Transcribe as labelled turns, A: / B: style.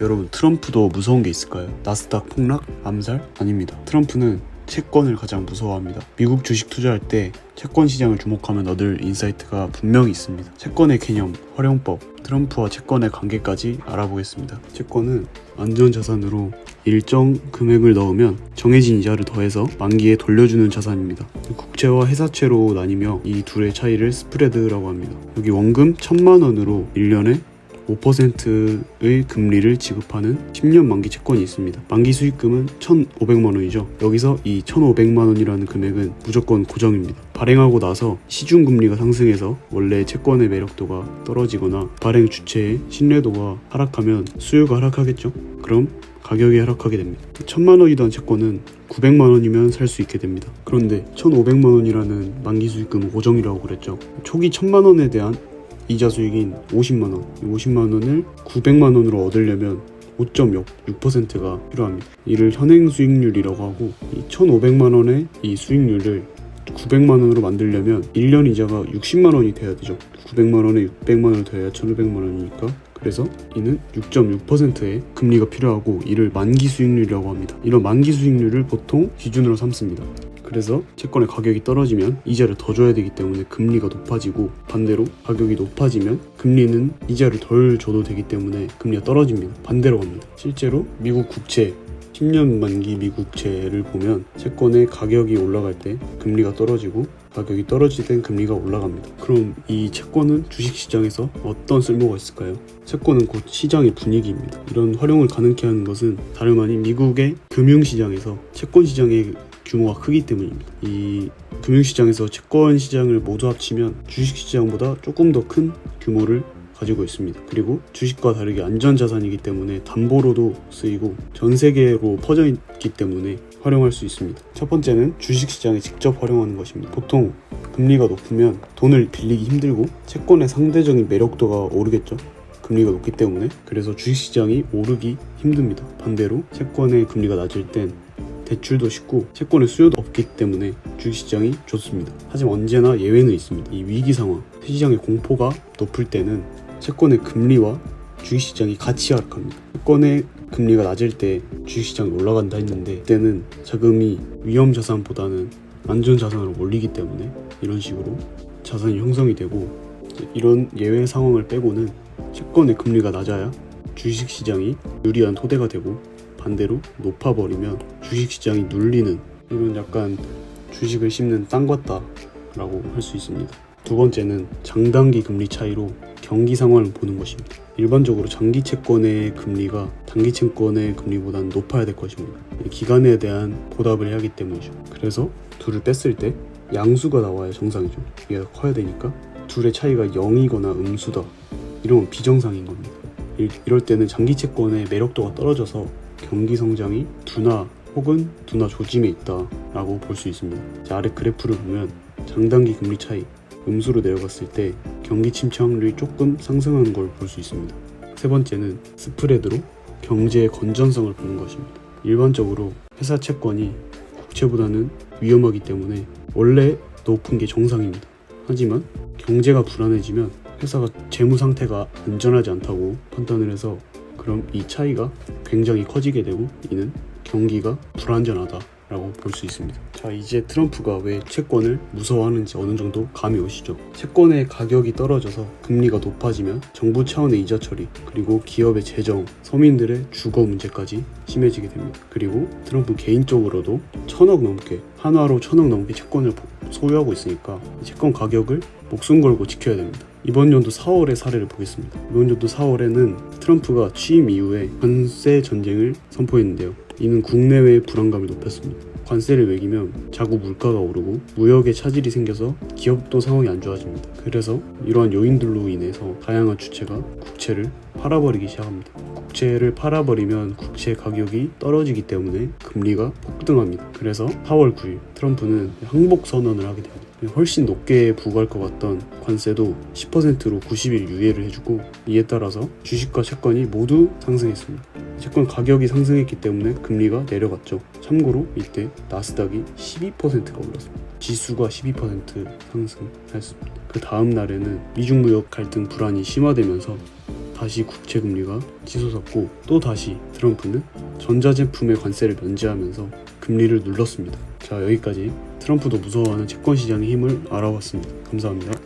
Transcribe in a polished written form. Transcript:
A: 여러분, 트럼프도 무서운 게 있을까요? 나스닥 폭락? 암살? 아닙니다. 트럼프는 채권을 가장 무서워합니다. 미국 주식 투자할 때 채권 시장을 주목하면 얻을 인사이트가 분명히 있습니다. 채권의 개념, 활용법, 트럼프와 채권의 관계까지 알아보겠습니다. 채권은 안전자산으로 일정 금액을 넣으면 정해진 이자를 더해서 만기에 돌려주는 자산입니다. 국채와 회사채로 나뉘며 이 둘의 차이를 스프레드라고 합니다. 여기 원금 1,000만 원으로 1년에 5%의 금리를 지급하는 10년 만기 채권이 있습니다. 만기 수익금은 1,500만 원이죠. 여기서 이 1,500만 원이라는 금액은 무조건 고정입니다. 발행하고 나서 시중금리가 상승해서 원래 채권의 매력도가 떨어지거나 발행 주체의 신뢰도가 하락하면 수요가 하락하겠죠. 그럼 가격이 하락하게 됩니다. 1,000만 원이던 채권은 900만 원이면 살 수 있게 됩니다. 그런데 1,500만 원이라는 만기 수익금은 고정이라고 그랬죠. 초기 1,000만 원에 대한 이자 수익인 50만 원, 50만 원을 900만 원으로 얻으려면 5.6%가 필요합니다. 이를 현행 수익률이라고 하고, 이 1,500만 원의 이 수익률을 900만 원으로 만들려면 1년 이자가 60만 원이 돼야 되죠. 900만 원에 600만 원을 더해야 1,500만 원이니까. 그래서 이는 6.6%의 금리가 필요하고, 이를 만기 수익률이라고 합니다. 이런 만기 수익률을 보통 기준으로 삼습니다. 그래서 채권의 가격이 떨어지면 이자를 더 줘야 되기 때문에 금리가 높아지고, 반대로 가격이 높아지면 금리는 이자를 덜 줘도 되기 때문에 금리가 떨어집니다. 반대로 갑니다. 실제로 미국 국채 10년 만기 미국 국채를 보면 채권의 가격이 올라갈 때 금리가 떨어지고, 가격이 떨어질 땐 금리가 올라갑니다. 그럼 이 채권은 주식시장에서 어떤 쓸모가 있을까요? 채권은 곧 시장의 분위기입니다. 이런 활용을 가능케 하는 것은 다름 아닌 미국의 금융시장에서 채권시장의 규모가 크기 때문입니다. 이 금융시장에서 채권 시장을 모두 합치면 주식시장보다 조금 더 큰 규모를 가지고 있습니다. 그리고 주식과 다르게 안전자산이기 때문에 담보로도 쓰이고 전 세계로 퍼져 있기 때문에 활용할 수 있습니다. 첫 번째는 주식시장에 직접 활용하는 것입니다. 보통 금리가 높으면 돈을 빌리기 힘들고 채권의 상대적인 매력도가 오르겠죠. 금리가 높기 때문에. 그래서 주식시장이 오르기 힘듭니다. 반대로 채권의 금리가 낮을 땐 대출도 쉽고 채권의 수요도 없기 때문에 주식시장이 좋습니다. 하지만 언제나 예외는 있습니다. 이 위기 상황, 시장의 공포가 높을 때는 채권의 금리와 주식시장이 같이 하락합니다. 채권의 금리가 낮을 때 주식시장이 올라간다 했는데, 그때는 자금이 위험자산보다는 안전자산으로 몰리기 때문에 이런 식으로 자산이 형성이 되고, 이런 예외 상황을 빼고는 채권의 금리가 낮아야 주식시장이 유리한 토대가 되고, 반대로 높아버리면 주식시장이 눌리는, 이런 약간 주식을 심는 땅 같다 라고 할 수 있습니다. 두 번째는 장단기 금리 차이로 경기 상황을 보는 것입니다. 일반적으로 장기 채권의 금리가 단기 채권의 금리보다는 높아야 될 것입니다. 기간에 대한 보답을 해야 하기 때문이죠. 그래서 둘을 뺐을 때 양수가 나와야 정상이죠. 얘가 커야 되니까. 둘의 차이가 0이거나 음수다, 이러면 비정상인 겁니다. 이럴 때는 장기 채권의 매력도가 떨어져서 경기 성장이 둔화 혹은 둔화 조짐에 있다라고 볼 수 있습니다. 자, 아래 그래프를 보면 장단기 금리 차이 음수로 내려갔을 때 경기 침체 확률이 조금 상승하는 걸 볼 수 있습니다. 세 번째는 스프레드로 경제의 건전성을 보는 것입니다. 일반적으로 회사 채권이 국채보다는 위험하기 때문에 원래 높은 게 정상입니다. 하지만 경제가 불안해지면 회사가 재무 상태가 안전하지 않다고 판단을 해서, 그럼 이 차이가 굉장히 커지게 되고, 이는 경기가 불안전하다 라고 볼 수 있습니다. 자, 이제 트럼프가 왜 채권을 무서워하는지 어느 정도 감이 오시죠? 채권의 가격이 떨어져서 금리가 높아지면 정부 차원의 이자 처리, 그리고 기업의 재정, 서민들의 주거 문제까지 심해지게 됩니다. 그리고 트럼프 개인적으로도 1,000억 넘게, 한화로 1,000억 넘게 채권을 소유하고 있으니까 채권 가격을 목숨 걸고 지켜야 됩니다. 이번 연도 4월의 사례를 보겠습니다. 이번 연도 4월에는 트럼프가 취임 이후에 관세 전쟁을 선포했는데요. 이는 국내외의 불안감을 높였습니다. 관세를 매기면 자꾸 물가가 오르고 무역에 차질이 생겨서 기업도 상황이 안 좋아집니다. 그래서 이러한 요인들로 인해서 다양한 주체가 국채를 팔아버리기 시작합니다. 국채를 팔아버리면 국채 가격이 떨어지기 때문에 금리가 폭등합니다. 그래서 4월 9일 트럼프는 항복 선언을 하게 됩니다. 훨씬 높게 부과할 것 같던 관세도 10%로 90일 유예를 해주고, 이에 따라서 주식과 채권이 모두 상승했습니다. 채권 가격이 상승했기 때문에 금리가 내려갔죠. 참고로 이때 나스닥이 12%가 올랐습니다. 지수가 12% 상승했습니다. 그 다음 날에는 미중 무역 갈등 불안이 심화되면서 다시 국채 금리가 치솟았고 또 다시 트럼프는 전자제품의 관세를 면제하면서 금리를 눌렀습니다. 자, 여기까지 트럼프도 무서워하는 채권 시장의 힘을 알아봤습니다. 감사합니다.